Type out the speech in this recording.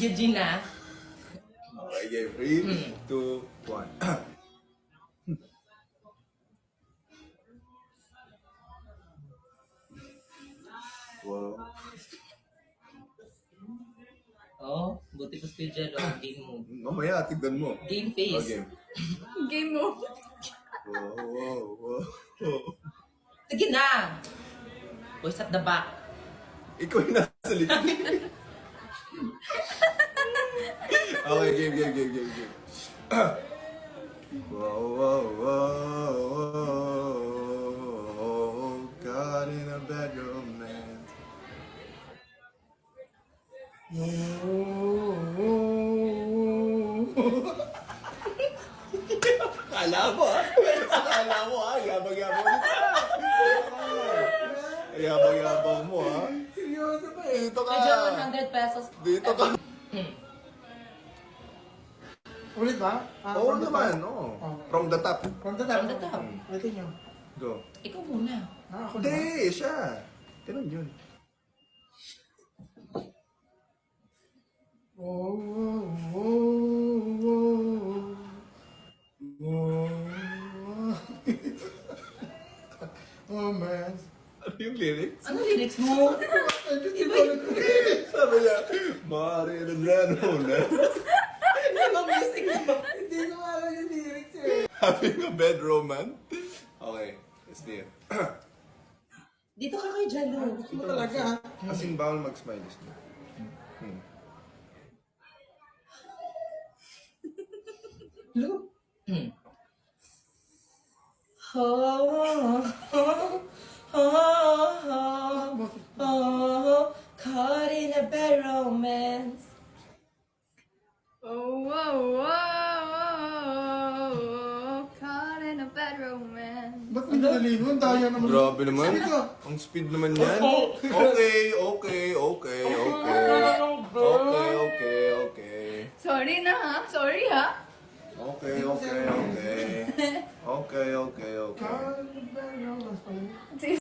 Eugenia. Okay, 3, 2, 1. Wow. Oh, buti pa si Jello. Game mo. Mamaya, tignan mo. Game face. Okay. Game mo. Wow, wow, wow, wow. Sige na! Boys at the back. Ikaw yung nasa likod. Okay, game. Wow, wow, wow, wow. God in a bad romance. Akala mo yabang-yabang mo. Yabang-yabang mo ha. Seryoso pa eh. Dito ka. Medyo 100 pesos. Dito ka. Ulit ba? Oo from the naman, top? oo. Oh. From the top. From the top. From the top. Ulitin nyo. Go. Ikaw muna. Ako Hindi, naman. siya. Ganun yun. Oh, oh, oh, oh. Oh, man. Ano yung lyrics? Ano lyrics mo? Iba yun. Sabi niya, Mari na na. Ibang music mo. Hindi ko alam yung lyrics eh. Having a bed romance? Okay, let's do it. Dito ka kay Jello. Gusto mo talaga ha? Kasing bawal mag-smile. Look. Oh, oh, oh, oh, caught in a bad romance. Oh, whoa, whoa. Caught in a bad romance. Ba't ang dali nun? Daya naman. Grabe naman. Sabi ko, Ang speed naman yan. Okay. Sorry na ha. Sorry ha. Okay. "Ah, ano ba, no?" Mas pala.